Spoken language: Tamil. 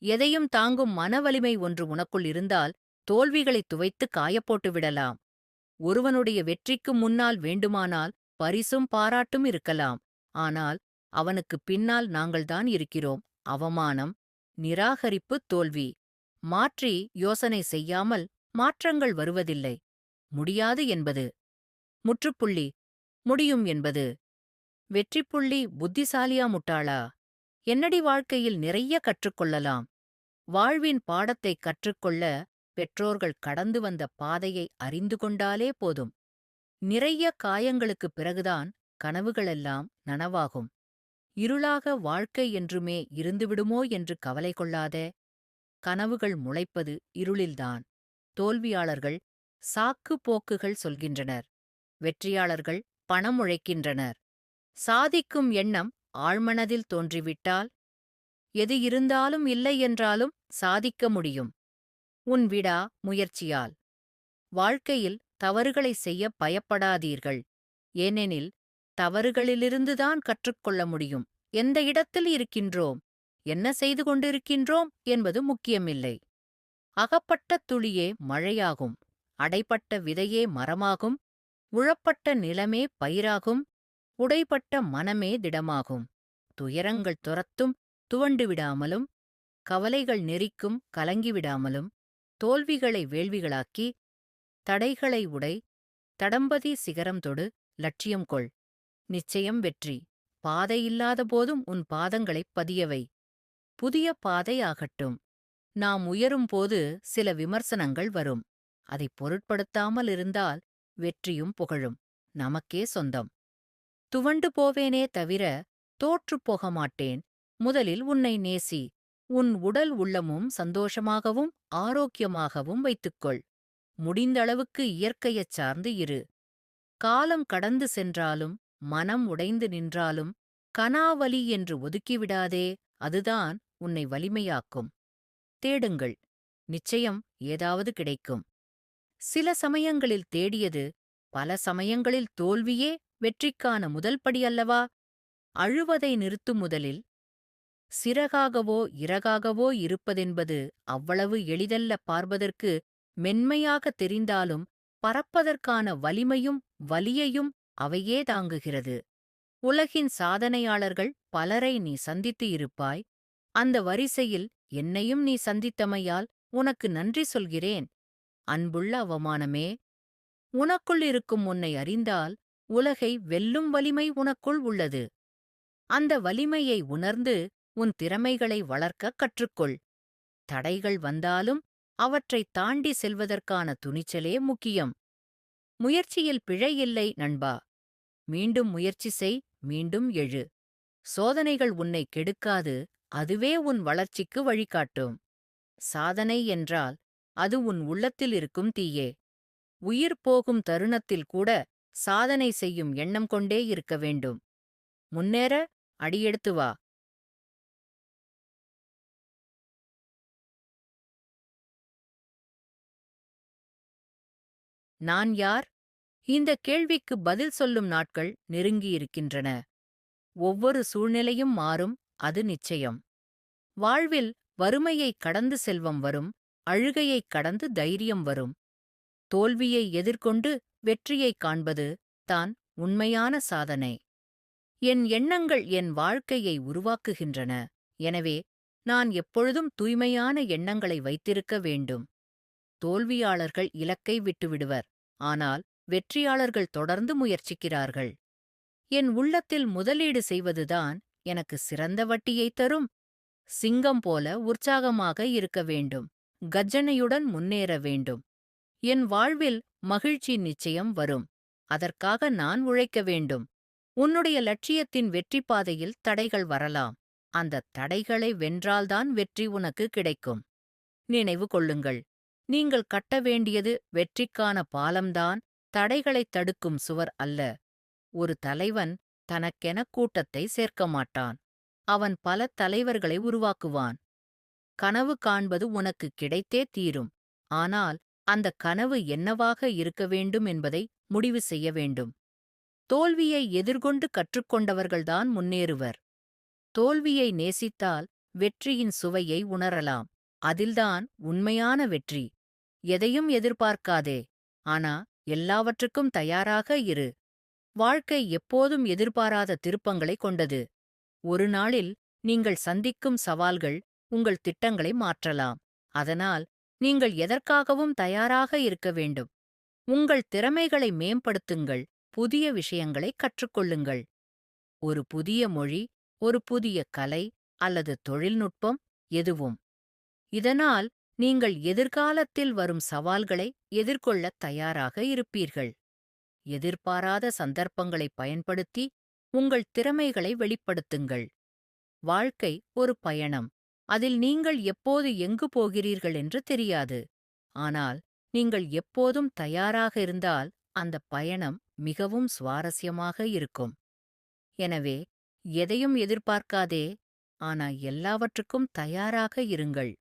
எதையும் தாங்கும் மனவலிமை ஒன்று உனக்குள் இருந்தால் தோல்விகளைத் துவைத்து காயப்போட்டு விடலாம். ஒருவனுடைய வெற்றிக்கு முன்னால் வேண்டுமானால் பரிசும் பாராட்டும் இருக்கலாம். ஆனால் அவனுக்குப் பின்னால் நாங்கள்தான் இருக்கிறோம். அவமானம், நிராகரிப்பு, தோல்வி. மாற்றி யோசனை செய்யாமல் மாற்றங்கள் வருவதில்லை. முடியாது என்பது முற்றுப்புள்ளி, முடியும் என்பது. வெற்றிப்புள்ளி புத்திசாலியா முட்டாளா? என்னடி வாழ்க்கையில் நிறைய கற்றுக்கொள்ளலாம். வாழ்வின் பாடத்தைக் கற்றுக்கொள்ள பெற்றோர்கள் கடந்து வந்த பாதையை அறிந்து கொண்டாலே போதும். நிறைய காயங்களுக்குப் பிறகுதான் கனவுகளெல்லாம் நனவாகும். இருளாக வாழ்க்கை என்றுமே இருந்துவிடுமோ என்று கவலை கொள்ளாதே. கனவுகள் முளைப்பது இருளில்தான். தோல்வியாளர்கள் சாக்கு போக்குகள் சொல்கின்றனர். வெற்றியாளர்கள் பணம் உழைக்கின்றனர். சாதிக்கும் எண்ணம் ஆழ்மனதில் தோன்றிவிட்டால் எது இருந்தாலும் இல்லை என்றாலும் சாதிக்க முடியும். உன் விடா முயற்சியால். வாழ்க்கையில் தவறுகளைச் செய்ய பயப்படாதீர்கள். ஏனெனில் தவறுகளிலிருந்துதான் கற்றுக்கொள்ள முடியும். எந்த இடத்தில் இருக்கின்றோம், என்ன செய்து கொண்டிருக்கின்றோம் என்பது முக்கியமில்லை. அகப்பட்ட துளியே மழையாகும். அடைபட்ட விதையே மரமாகும். உழப்பட்ட நிலமே பயிராகும். உடைபட்ட மனமே திடமாகும். துயரங்கள் துரத்தும் துவண்டு விடாமலும், கவலைகள் நெரிக்கும் கலங்கிவிடாமலும், தோல்விகளை வேள்விகளாக்கி, தடைகளை உடை, தடம்பதி சிகரம் தொடு, லட்சியம் கொள். நிச்சயம் வெற்றி. பாதை இல்லாத போதும் உன் பாதங்களைப் பதியவை. புதிய பாதை ஆகட்டும். நாம் உயரும்போது சில விமர்சனங்கள் வரும். அதைப் பொருட்படுத்தாமல் இருந்தால் வெற்றியும் புகழும் நமக்கே சொந்தம். துவண்டு போவேனே தவிர தோற்றுப் போக மாட்டேன். முதலில் உன்னை நேசி. உன் உடல் உள்ளமும் சந்தோஷமாகவும் ஆரோக்கியமாகவும் வைத்துக்கொள். முடிந்தளவுக்கு இயற்கையைச் சார்ந்து இரு. காலம் கடந்து சென்றாலும் மனம் உடைந்து நின்றாலும் கனாவலி என்று ஒதுக்கிவிடாதே. அதுதான் உன்னை வலிமையாக்கும். தேடுங்கள். நிச்சயம் ஏதாவது கிடைக்கும். சில சமயங்களில் தேடியது பல சமயங்களில் தோல்வியே வெற்றிக்கான முதல் படி அல்லவா? அழுவதை நிறுத்து முதலில். சிறகாகவோ இறகாகவோ இருப்பதென்பது அவ்வளவு எளிதல்ல. பார்ப்பதற்கு மென்மையாக தெரிந்தாலும் பறப்பதற்கான வலிமையும் வலியையும் அவையே தாங்குகிறது. உலகின் சாதனையாளர்கள் பலரை நீ சந்தித்து இருப்பாய். அந்த வரிசையில் என்னையும் நீ சந்தித்தமையால் உனக்கு நன்றி சொல்கிறேன். அன்புள்ள அவமானமே, உனக்குள் இருக்கும் உன்னை அறிந்தால் உலகை வெல்லும் வலிமை உனக்குள் உள்ளது. அந்த வலிமையை உணர்ந்து உன் திறமைகளை வளர்க்கக் கற்றுக்கொள். தடைகள் வந்தாலும் அவற்றைத் தாண்டி செல்வதற்கான துணிச்சலே முக்கியம். முயற்சியில் பிழையில்லை நண்பா. மீண்டும் முயற்சி செய், மீண்டும் எழு. சோதனைகள் உன்னை கெடுக்காது, அதுவே உன் வளர்ச்சிக்கு வழிகாட்டும். சாதனை என்றால் அது உன் உள்ளத்தில் இருக்கும் தீயே. உயிர் போகும் தருணத்தில் கூட சாதனை செய்யும் எண்ணம் கொண்டே இருக்க வேண்டும். முன்னேற அடியெடுத்து வா. நான் யார்? இந்த கேள்விக்கு பதில் சொல்லும் நாட்கள் நெருங்கியிருக்கின்றன. ஒவ்வொரு சூழ்நிலையும் மாறும், அது நிச்சயம். வாழ்வில் வறுமையைக் கடந்து செல்வம் வரும். அழுகையைக் கடந்து தைரியம் வரும். தோல்வியை எதிர்கொண்டு வெற்றியைக் காண்பது தான் உண்மையான சாதனை. என் எண்ணங்கள் என் வாழ்க்கையை உருவாக்குகின்றன. எனவே நான் எப்பொழுதும் தூய்மையான எண்ணங்களை வைத்திருக்க வேண்டும். தோல்வியாளர்கள் இலக்கை விட்டுவிடுவர். ஆனால் வெற்றியாளர்கள் தொடர்ந்து முயற்சிக்கிறார்கள். என் உள்ளத்தில் முதலீடு செய்வதுதான் எனக்கு சிறந்த வட்டியைத் தரும். சிங்கம் போல உற்சாகமாக இருக்க வேண்டும். கர்ஜனையுடன் முன்னேற வேண்டும். என் வாழ்வில் மகிழ்ச்சி நிச்சயம் வரும். அதற்காக நான் உழைக்க வேண்டும். உன்னுடைய லட்சியத்தின் வெற்றி பாதையில் தடைகள் வரலாம். அந்த தடைகளை வென்றால்தான் வெற்றி உனக்கு கிடைக்கும். நினைவு கொள்ளுங்கள், நீங்கள் கட்ட வேண்டியது வெற்றிக்கான பாலம்தான், தடைகளைத் தடுக்கும் சுவர் அல்ல. ஒரு தலைவன் தனக்கென கூட்டத்தை சேர்க்க மாட்டான். அவன் பல தலைவர்களை உருவாக்குவான். கனவு காண்பது உனக்கு கிடைத்தே தீரும். ஆனால் அந்த கனவு என்னவாக இருக்க வேண்டும் என்பதை முடிவு செய்ய வேண்டும். தோல்வியை எதிர்கொண்டு கற்றுக்கொண்டவர்கள்தான் முன்னேறுவர். தோல்வியை நேசித்தால் வெற்றியின் சுவையை உணரலாம். அதில்தான் உண்மையான வெற்றி. எதையும் எதிர்பார்க்காதே, ஆனா எல்லாவற்றுக்கும் தயாராக இரு. வாழ்க்கை எப்போதும் எதிர்பாராத திருப்பங்களை கொண்டது. ஒரு நாளில் நீங்கள் சந்திக்கும் சவால்கள் உங்கள் திட்டங்களை மாற்றலாம். அதனால் நீங்கள் எதற்காகவும் தயாராக இருக்க வேண்டும். உங்கள் திறமைகளை மேம்படுத்துங்கள், புதிய விஷயங்களை கற்றுக்கொள்ளுங்கள். ஒரு புதிய மொழி, ஒரு புதிய கலை அல்லது தொழில்நுட்பம், எதுவும். இதனால் நீங்கள் எதிர்காலத்தில் வரும் சவால்களை எதிர்கொள்ளத் தயாராக இருப்பீர்கள். எதிர்பாராத சந்தர்ப்பங்களைப் பயன்படுத்தி உங்கள் திறமைகளை வெளிப்படுத்துங்கள். வாழ்க்கை ஒரு பயணம். அதில் நீங்கள் எப்போது எங்கு போகிறீர்கள் என்று தெரியாது. ஆனால் நீங்கள் எப்போதும் தயாராக இருந்தால் அந்தப் பயணம் மிகவும் சுவாரஸ்யமாக இருக்கும். எனவே எதையும் எதிர்பார்க்காதே, ஆனா எல்லாவற்றுக்கும் தயாராக இருங்கள்.